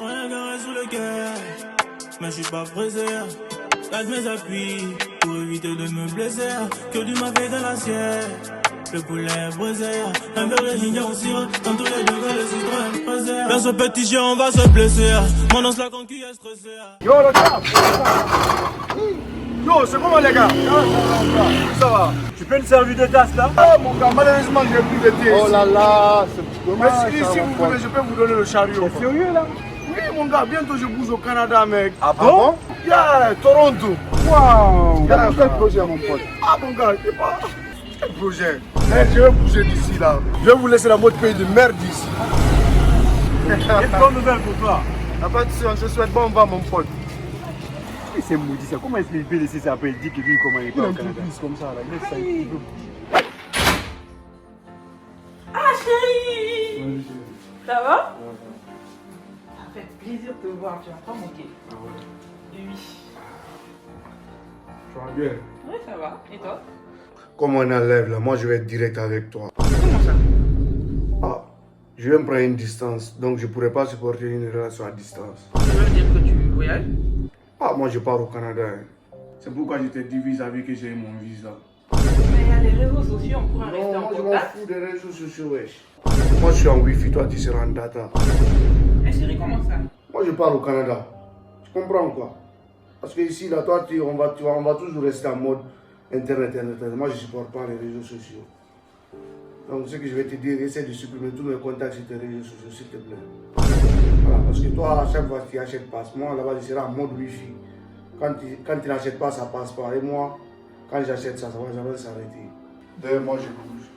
Rien garé sous le cœur, mais je suis pas pressé. Garde mes appuis pour éviter de me blesser. Que du mafé dans l'assiette. Le poulet est brisé, un verre de gignon aussi, dans tous les degrés, le citron est pressé. Dans ce petit chien, on va se blesser. Mon once la conquille est stressée. Yo, le gars! Yo, c'est comment les gars? Ça va? Tu peux une servir de tasse là? Oh mon gars, malheureusement, j'ai plus de thé. Oh là là, c'est petit peu mal. Mais si vous voulez, je peux vous donner le chariot. T'es sérieux là? Oui, mon gars, bientôt je bouge au Canada, mec. Ah bon? Yeah, Toronto. Waouh! Quel projet, mon pote? Ah mon gars, c'est pas. Quel projet? Eh, je vais bouger d'ici là. Je vais vous laisser dans votre pays de merde ici. Quelle bonne nouvelle pour toi? Y'a pas de soucis, on se souhaite bon vent, mon pote. Mais c'est maudit ça, comment est-ce qu'il peut laisser ça après il dit que lui comment il est pas au Canada? Comme ça, là. Laisse ça, il peut. Ah chérie! Oui, ça va? Ça fait plaisir de te voir, tu vas pas manquer. Ah ouais. Oui. Tu vas bien? Oui, ça va. Et toi? Comme on enlève là, moi je vais être direct avec toi. Comment ça? Ah, je vais me prendre une distance, donc je pourrais pas supporter une relation à distance. Tu veux dire que tu voyages? Ah, moi je pars au Canada. Hein. C'est pourquoi je te dis vis-à-vis que j'ai mon visa. Mais il y a les réseaux sociaux, on pourra rester en moi je m'en contact. fous des réseaux sociaux, wesh. Moi je suis en wifi, toi tu seras en data. Mais chérie, comment ça? Moi je pars au Canada. Tu comprends quoi? Parce que ici, là, toi, on va toujours rester en mode internet. Moi je supporte pas les réseaux sociaux. Donc ce que je vais te dire, essaie de supprimer tous mes contacts sur tes réseaux sociaux, s'il te plaît. Voilà, parce que toi, à chaque fois que tu achètes passe, moi là-bas je serai en mode wifi. Quand tu n'achètes pas, ça passe pas. Et moi, quand j'achète ça, ça va jamais s'arrêter. D'ailleurs, moi je bouge.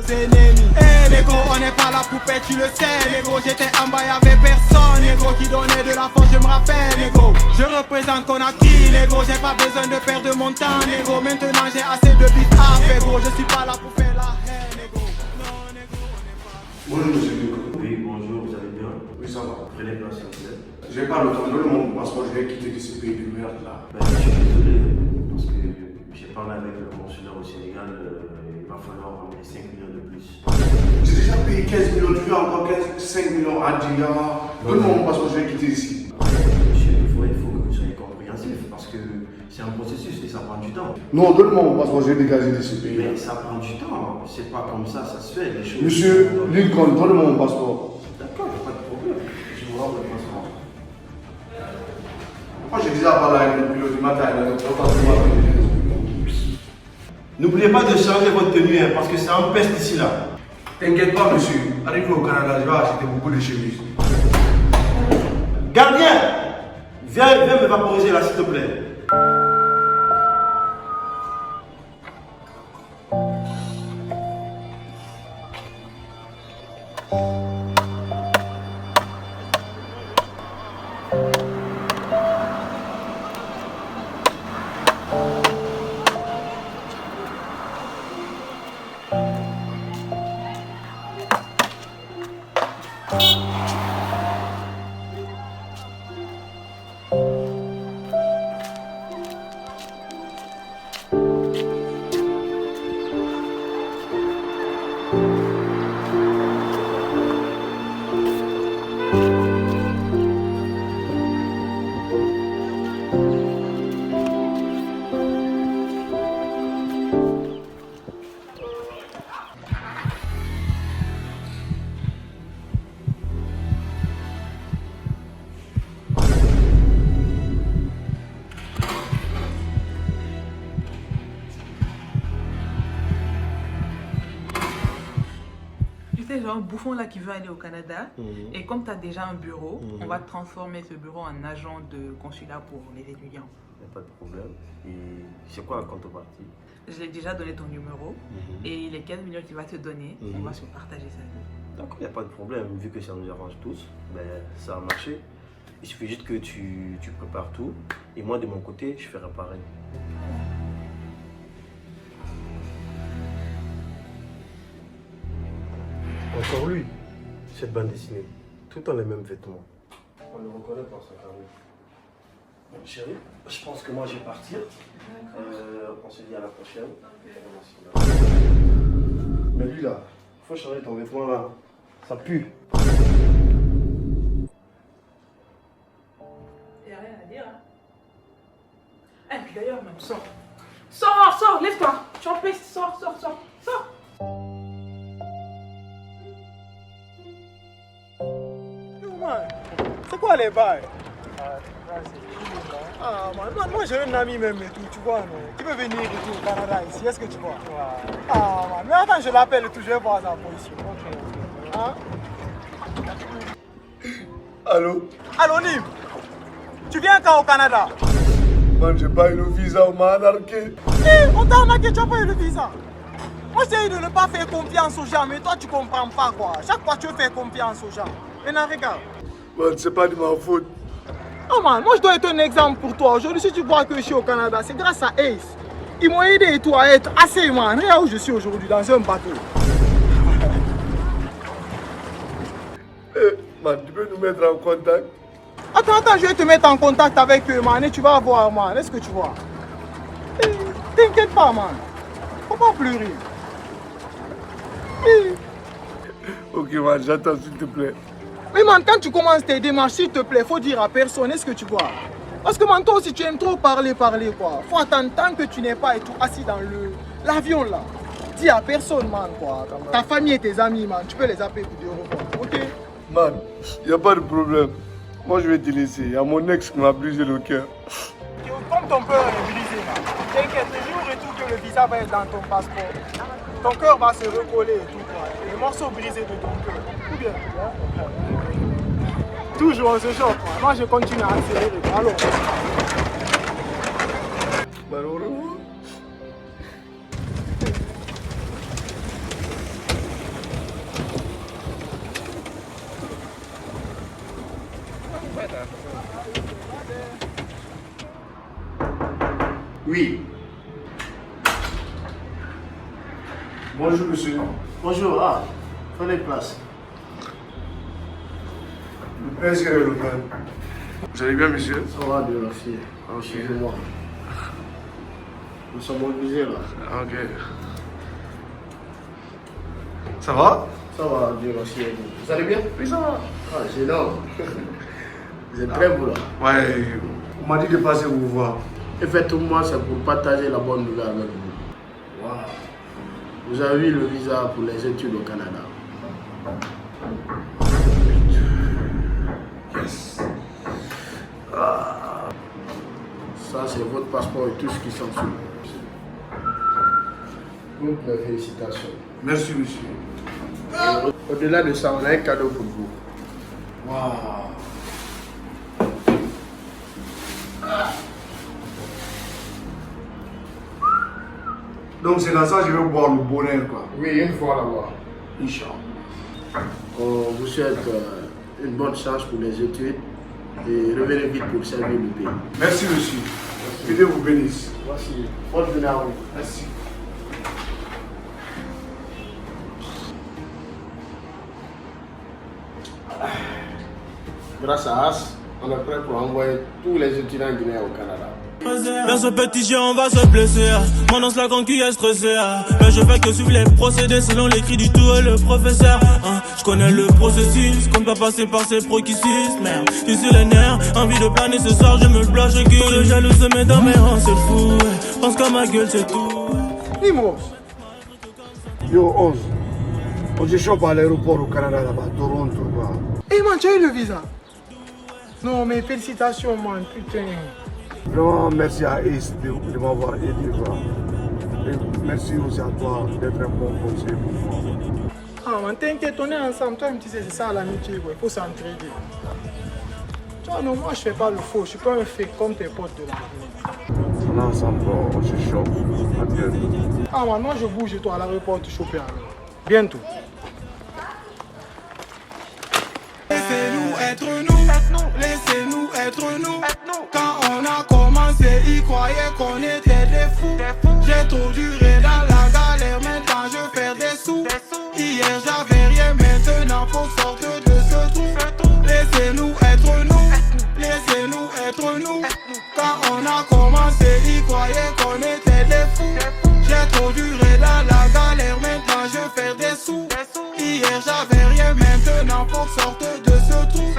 Hey les gros, on n'est pas la poupée, tu le sais les gros. J'étais en bas, y'avait personne les gros qui donnait de la force, je me rappelle les gros. Je représente Conakry les gros, j'ai pas besoin de perdre mon temps les gros. Maintenant j'ai assez de bif à faire gros, je suis pas là pour faire la haine les gros. Non les gros, on n'est pas. Bonjour monsieur Duco. Oui, bonjour, vous allez bien? Oui, ça va. Prenez place, s'il vous plaît. J'ai pas le temps de mon passeport, je vais quitter ce pays de merde là. Ben, je suis désolé, parce que j'ai parlé avec le consulat au Sénégal, il va falloir ramener 5 millions de plus. J'ai déjà payé 15 millions, tu veux encore 5 millions à Dia. Donne-moi mon passeport, je vais quitter ici. Monsieur, il faut que vous soyez compréhensif, parce que c'est un processus et ça prend du temps. Non, donne-moi mon passeport, je vais dégager de ce pays. Mais ça prend du temps, c'est pas comme ça se fait, les choses. Monsieur Lincoln, donne-moi mon passeport. D'accord, il n'y a pas de problème. Je vous rends le passeport. Moi j'ai déjà parlé avec le pilote du matin, il a dit N'oubliez pas de changer votre tenue, hein, parce que c'est un peste ici là. T'inquiète pas monsieur, arrivé au Canada, je vais acheter beaucoup de chemises. Gardien, viens me vaporiser là, s'il te plaît. Genre un bouffon là qui veut aller au Canada et comme tu as déjà un bureau, on va transformer ce bureau en agent de consulat pour les étudiants. Il n'y a pas de problème. Et c'est quoi la contrepartie? Je l'ai déjà donné ton numéro et les 15 millions qu'il va te donner, on va se partager ça. D'accord, il n'y a pas de problème. Vu que ça nous arrange tous, ben, ça a marché. Il suffit juste que tu prépares tout et moi de mon côté, je ferai pareil. Encore lui, cette bande dessinée. tout le temps les mêmes vêtements. On le reconnaît par sa carrure. Bon, chérie, je pense que moi je vais partir. On se dit à la prochaine. Mais lui là, faut changer ton vêtement là. Ça pue. Y'a rien à dire, hein. Eh, d'ailleurs, même, sors. Sors, lève-toi. Tu en pèses, sors. C'est quoi les bails? Ah, man, moi j'ai un ami même et tout, tu vois, non? Qui veut venir et tout au Canada ici, est-ce que tu vois? Ah, man, mais attends, je l'appelle et tout, je vais voir sa position. Hein? Allô? Allô, Nim? Tu viens quand au Canada? Man, j'ai pas eu le visa, on m'a arnaqué. On t'a arnaqué, tu n'as pas eu le visa. Moi, j'ai dit de ne pas faire confiance aux gens, mais toi, tu comprends pas quoi. Chaque fois, tu veux faire confiance aux gens. Maintenant, regarde. Man, c'est pas de ma faute. Oh man, moi je dois être un exemple pour toi. Aujourd'hui, si tu vois que je suis au Canada, c'est grâce à Ace. Ils m'ont aidé et tout à être assez, man. Regarde où je suis aujourd'hui, dans un bateau. Man, tu peux nous mettre en contact? Attends, je vais te mettre en contact avec eux, man, et tu vas voir, man. Est-ce que tu vois? T'inquiète pas, man. Faut pas pleurer. Ok, man, j'attends, s'il te plaît. Mais man, quand tu commences tes démarches, s'il te plaît, faut dire à personne, est-ce que tu vois? Parce que man, toi aussi, tu aimes trop parler, quoi. Faut attendre tant que tu n'es pas et tout assis dans l'avion, là. Dis à personne, man, quoi. Ta famille et tes amis, man, tu peux les appeler pour dire au revoir, ok? Man, y a pas de problème. Moi, je vais te laisser. Y a mon ex qui m'a brisé le cœur. Comme ton cœur est brisé, là, t'inquiète, le jour et tout que le visa va être dans ton passeport, ton cœur va se recoller et tout, quoi. Les morceaux brisés de ton cœur. Ou bien? Toujours on se choque. Moi je continue à accélérer. Alors. Man, au revoir. Oui. Bonjour, monsieur. Bonjour, prenez place. Le père, c'est le père. Vous allez bien, monsieur? Ça va, Dieu merci. Excusez-moi. Nous sommes obligés là. Ok. Ça va? Ça va, Dieu merci. Vous allez bien? Oui, ça va. Ah, c'est énorme. Vous êtes très beau là. Ouais, on m'a dit de passer vous voir. Effectivement, c'est pour partager la bonne nouvelle avec vous. Wow. Vous avez eu le visa pour les études au Canada. Yes. Ça, c'est votre passeport et tout ce qui s'ensuit. Toutes mes félicitations. Merci, monsieur. Au-delà de ça, on a un cadeau pour vous. Waouh. Donc c'est dans ça que je vais boire le bonheur, quoi. Oui, une fois là-bas. Inch'Allah. On vous souhaite une bonne chance pour les études et revenez vite pour servir le pays. Merci, monsieur. Que Dieu vous bénisse. Merci. Bonne journée à vous. Merci. Grâce à As, on est prêt pour envoyer tous les étudiants guinéens au Canada. Dans ce petit jeu on va se blesser. Mon once la concu est stressé. Mais je fais que suivre les procédés selon l'écrit du tout et le professeur. Je connais le processus, compte pas passer par ces proquicis. Merde, je suis sur les nerfs, envie de planer ce soir, je me bloque, je gueule. Le jaloux se met dans mes rangs, c'est fou. Pense qu'à ma gueule, c'est tout. Nimos. Yo, 11. On se chope à l'aéroport au Canada là-bas, Toronto. Hey man, tu as eu le visa? Non, mais félicitations, man, putain. Vraiment, merci à Ace de m'avoir aidé. Et merci aussi à toi d'être un bon conseiller pour moi. Ah man, t'inquiète, on est ensemble. Toi, tu sais, c'est ça l'amitié, il faut s'entraider. Tu vois, non, moi je fais pas le faux, je suis pas un fake comme tes potes de la vie. On est ensemble, on se chope. À bientôt. Ah man, moi je bouge et toi à l'aéroport, tu chopes alors. Bientôt. Laissez-nous être nous, laissez-nous être nous. Quand on a commencé, ils croyaient qu'on était des fous. J'ai trop duré dans la galère, maintenant je perds des sous. Hier j'avais rien, maintenant faut sortir de ce trou. j'avais rien, maintenant faut que sorte de ce trou.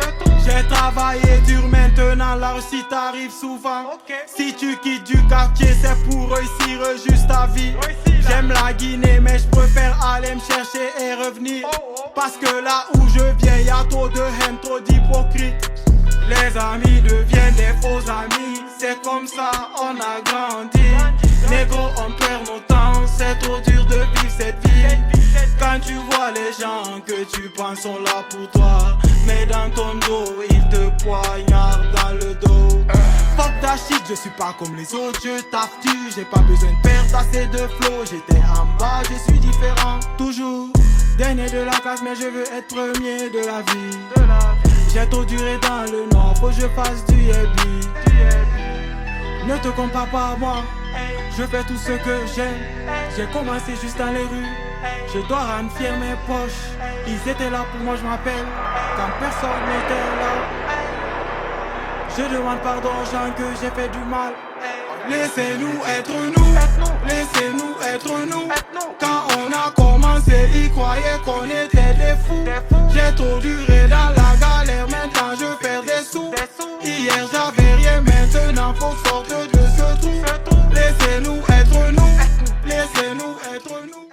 J'ai travaillé dur, maintenant la réussite arrive souvent. Si tu quittes du quartier, c'est pour réussir juste ta vie. J'aime la Guinée, mais je préfère aller me chercher et revenir. Parce que là où je viens, y'a trop de haine, trop d'hypocrites. Les amis deviennent des faux amis, c'est comme ça, on a grandi. Négro, on perd nos temps, c'est trop dur de vivre cette vie. Quand tu vois les gens que tu penses sont là pour toi, mais dans ton dos, ils te poignardent dans le dos. Fuck that shit, je suis pas comme les autres, je taffe tu, j'ai pas besoin de perdre assez de flow. J'étais en bas, je suis différent, toujours dernier de la classe, mais je veux être premier de la vie. J'ai trop duré dans le nord, faut que je fasse du heavy. Ne te compare pas à moi, je fais tout ce que j'aime. J'ai commencé juste dans les rues, je dois rendre fier mes poches. Ils étaient là pour moi, je m'appelle, quand personne n'était là. Je demande pardon aux gens que j'ai fait du mal. Laissez-nous être nous, laissez-nous être nous. Quand on a commencé, ils croyaient qu'on était des fous. J'ai trop duré dans la